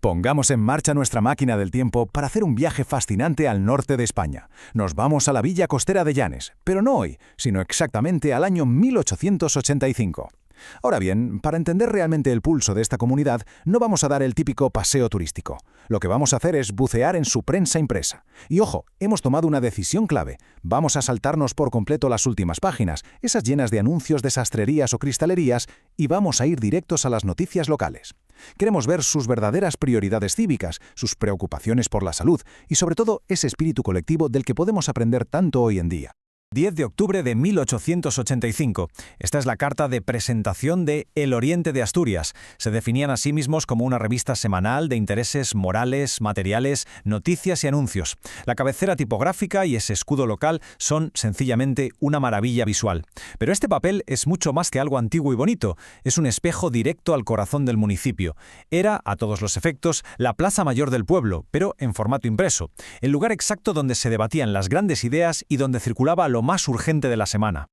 Pongamos en marcha nuestra máquina del tiempo para hacer un viaje fascinante al norte de España. Nos vamos a la villa costera de Llanes, pero no hoy, sino exactamente al año 1885. Ahora bien, para entender realmente el pulso de esta comunidad, no vamos a dar el típico paseo turístico. Lo que vamos a hacer es bucear en su prensa impresa. Y ojo, hemos tomado una decisión clave. Vamos a saltarnos por completo las últimas páginas, esas llenas de anuncios de sastrerías o cristalerías, y vamos a ir directos a las noticias locales. Queremos ver sus verdaderas prioridades cívicas, sus preocupaciones por la salud y sobre todo ese espíritu colectivo del que podemos aprender tanto hoy en día. 10 de octubre de 1885. Esta es la carta de presentación de El Oriente de Asturias. Se definían a sí mismos como una revista semanal de intereses morales, materiales, noticias y anuncios. La cabecera tipográfica y ese escudo local son sencillamente una maravilla visual. Pero este papel es mucho más que algo antiguo y bonito. Es un espejo directo al corazón del municipio. Era, a todos los efectos, la plaza mayor del pueblo, pero en formato impreso. El lugar exacto donde se debatían las grandes ideas y donde circulaba lo más urgente de la semana.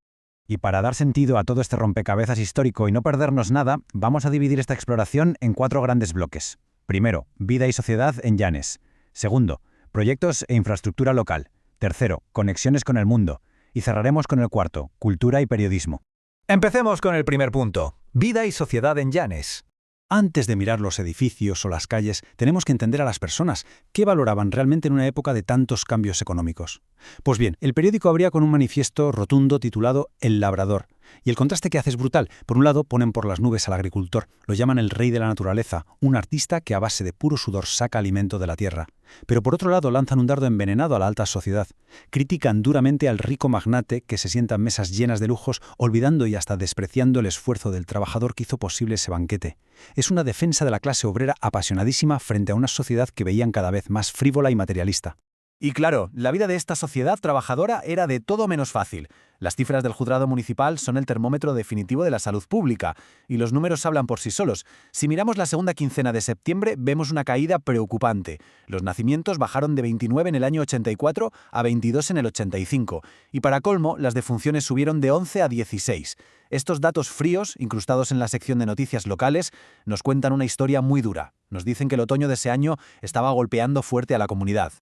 Y para dar sentido a todo este rompecabezas histórico y no perdernos nada, vamos a dividir esta exploración en 4 grandes bloques. Primero, vida y sociedad en Llanes. Segundo, proyectos e infraestructura local. Tercero, conexiones con el mundo. Y cerraremos con el cuarto, cultura y periodismo. Empecemos con el primer punto, vida y sociedad en Llanes. Antes de mirar los edificios o las calles, tenemos que entender a las personas, qué valoraban realmente en una época de tantos cambios económicos. Pues bien, el periódico abría con un manifiesto rotundo titulado El Labrador. Y el contraste que hace es brutal. Por un lado, ponen por las nubes al agricultor, lo llaman el rey de la naturaleza, un artista que a base de puro sudor saca alimento de la tierra. Pero por otro lado, lanzan un dardo envenenado a la alta sociedad. Critican duramente al rico magnate que se sienta en mesas llenas de lujos, olvidando y hasta despreciando el esfuerzo del trabajador que hizo posible ese banquete. Es una defensa de la clase obrera apasionadísima frente a una sociedad que veían cada vez más frívola y materialista. Y claro, la vida de esta sociedad trabajadora era de todo menos fácil. Las cifras del juzgado municipal son el termómetro definitivo de la salud pública, y los números hablan por sí solos. Si miramos la segunda quincena de septiembre, vemos una caída preocupante. Los nacimientos bajaron de 29 en el año 84 a 22 en el 85, y para colmo, las defunciones subieron de 11 a 16. Estos datos fríos, incrustados en la sección de noticias locales, nos cuentan una historia muy dura. Nos dicen que el otoño de ese año estaba golpeando fuerte a la comunidad.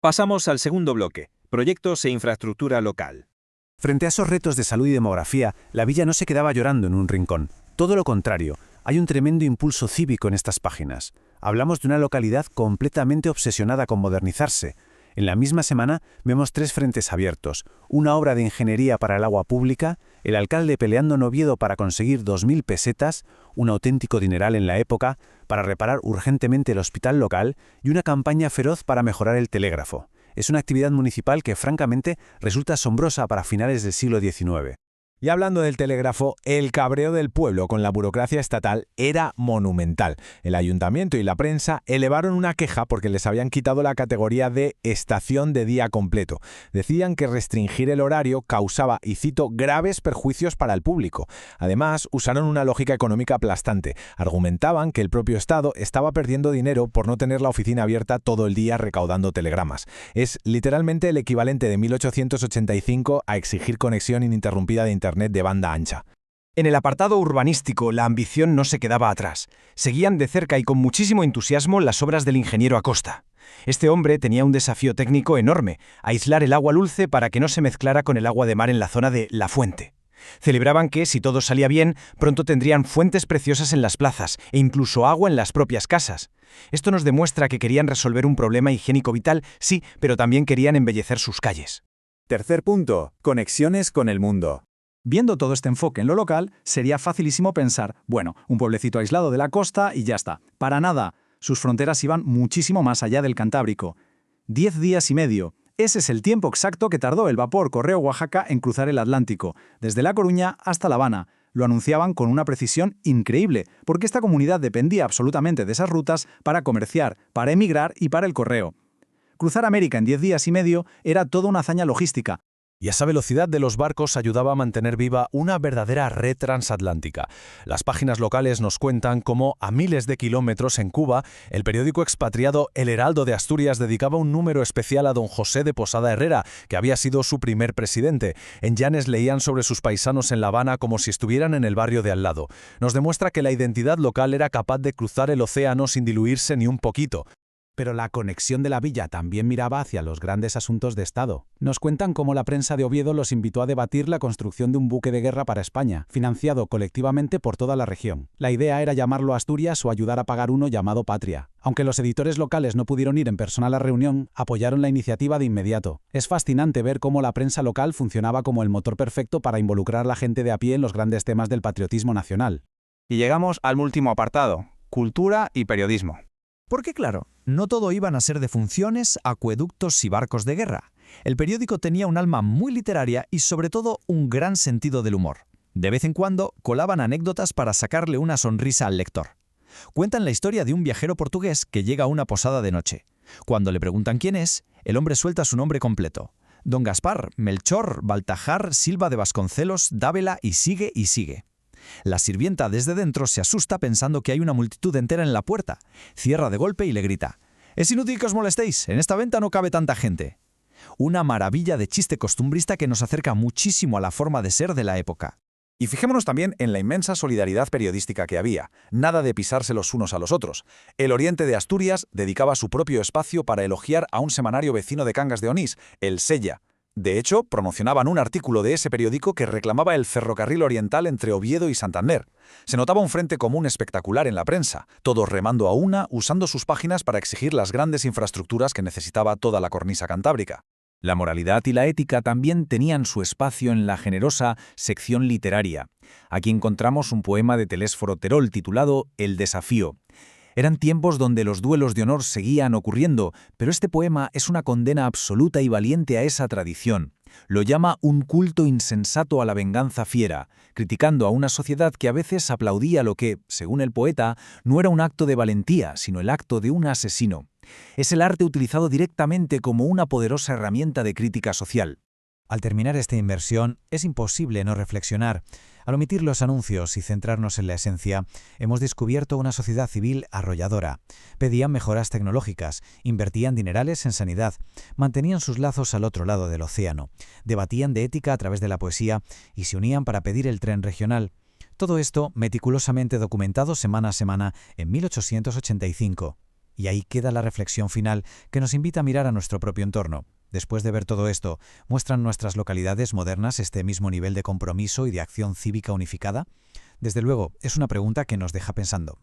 Pasamos al segundo bloque, proyectos e infraestructura local. Frente a esos retos de salud y demografía, la villa no se quedaba llorando en un rincón. Todo lo contrario, hay un tremendo impulso cívico en estas páginas. Hablamos de una localidad completamente obsesionada con modernizarse. En la misma semana vemos 3 frentes abiertos, una obra de ingeniería para el agua pública, el alcalde peleando en Oviedo para conseguir 2.000 pesetas, un auténtico dineral en la época, para reparar urgentemente el hospital local y una campaña feroz para mejorar el telégrafo. Es una actividad municipal que francamente resulta asombrosa para finales del siglo XIX. Y hablando del telégrafo, el cabreo del pueblo con la burocracia estatal era monumental. El ayuntamiento y la prensa elevaron una queja porque les habían quitado la categoría de estación de día completo. Decían que restringir el horario causaba, y cito, graves perjuicios para el público. Además, usaron una lógica económica aplastante. Argumentaban que el propio Estado estaba perdiendo dinero por no tener la oficina abierta todo el día recaudando telegramas. Es literalmente el equivalente de 1885 a exigir conexión ininterrumpida de Internet de banda ancha. En el apartado urbanístico, la ambición no se quedaba atrás. Seguían de cerca y con muchísimo entusiasmo las obras del ingeniero Acosta. Este hombre tenía un desafío técnico enorme: aislar el agua dulce para que no se mezclara con el agua de mar en la zona de La Fuente. Celebraban que, si todo salía bien, pronto tendrían fuentes preciosas en las plazas e incluso agua en las propias casas. Esto nos demuestra que querían resolver un problema higiénico vital, sí, pero también querían embellecer sus calles. Tercer punto, conexiones con el mundo. Viendo todo este enfoque en lo local, sería facilísimo pensar, bueno, un pueblecito aislado de la costa y ya está. Para nada. Sus fronteras iban muchísimo más allá del Cantábrico. 10 días y medio. Ese es el tiempo exacto que tardó el vapor Correo Oaxaca en cruzar el Atlántico, desde La Coruña hasta La Habana. Lo anunciaban con una precisión increíble, porque esta comunidad dependía absolutamente de esas rutas para comerciar, para emigrar y para el correo. Cruzar América en 10 días y medio era toda una hazaña logística. Y esa velocidad de los barcos ayudaba a mantener viva una verdadera red transatlántica. Las páginas locales nos cuentan cómo, a miles de kilómetros en Cuba, el periódico expatriado El Heraldo de Asturias dedicaba un número especial a don José de Posada Herrera, que había sido su primer presidente. En Llanes leían sobre sus paisanos en La Habana como si estuvieran en el barrio de al lado. Nos demuestra que la identidad local era capaz de cruzar el océano sin diluirse ni un poquito. Pero la conexión de la villa también miraba hacia los grandes asuntos de Estado. Nos cuentan cómo la prensa de Oviedo los invitó a debatir la construcción de un buque de guerra para España, financiado colectivamente por toda la región. La idea era llamarlo Asturias o ayudar a pagar uno llamado Patria. Aunque los editores locales no pudieron ir en persona a la reunión, apoyaron la iniciativa de inmediato. Es fascinante ver cómo la prensa local funcionaba como el motor perfecto para involucrar a la gente de a pie en los grandes temas del patriotismo nacional. Y llegamos al último apartado, cultura y periodismo. Porque claro, no todo iban a ser de funciones, acueductos y barcos de guerra. El periódico tenía un alma muy literaria y sobre todo un gran sentido del humor. De vez en cuando colaban anécdotas para sacarle una sonrisa al lector. Cuentan la historia de un viajero portugués que llega a una posada de noche. Cuando le preguntan quién es, el hombre suelta su nombre completo. Don Gaspar, Melchor, Baltajar, Silva de Vasconcelos, Dávila y sigue y sigue. La sirvienta desde dentro se asusta pensando que hay una multitud entera en la puerta. Cierra de golpe y le grita: «Es inútil que os molestéis, en esta venta no cabe tanta gente». Una maravilla de chiste costumbrista que nos acerca muchísimo a la forma de ser de la época. Y fijémonos también en la inmensa solidaridad periodística que había. Nada de pisarse los unos a los otros. El Oriente de Asturias dedicaba su propio espacio para elogiar a un semanario vecino de Cangas de Onís, el Sella. De hecho, promocionaban un artículo de ese periódico que reclamaba el ferrocarril oriental entre Oviedo y Santander. Se notaba un frente común espectacular en la prensa, todos remando a una, usando sus páginas para exigir las grandes infraestructuras que necesitaba toda la cornisa cantábrica. La moralidad y la ética también tenían su espacio en la generosa sección literaria. Aquí encontramos un poema de Telésforo Terol titulado El desafío. Eran tiempos donde los duelos de honor seguían ocurriendo, pero este poema es una condena absoluta y valiente a esa tradición. Lo llama un culto insensato a la venganza fiera, criticando a una sociedad que a veces aplaudía lo que, según el poeta, no era un acto de valentía, sino el acto de un asesino. Es el arte utilizado directamente como una poderosa herramienta de crítica social. Al terminar esta inmersión, es imposible no reflexionar. Al omitir los anuncios y centrarnos en la esencia, hemos descubierto una sociedad civil arrolladora. Pedían mejoras tecnológicas, invertían dinerales en sanidad, mantenían sus lazos al otro lado del océano, debatían de ética a través de la poesía y se unían para pedir el tren regional. Todo esto meticulosamente documentado semana a semana en 1885. Y ahí queda la reflexión final que nos invita a mirar a nuestro propio entorno. Después de ver todo esto, ¿muestran nuestras localidades modernas este mismo nivel de compromiso y de acción cívica unificada? Desde luego, es una pregunta que nos deja pensando.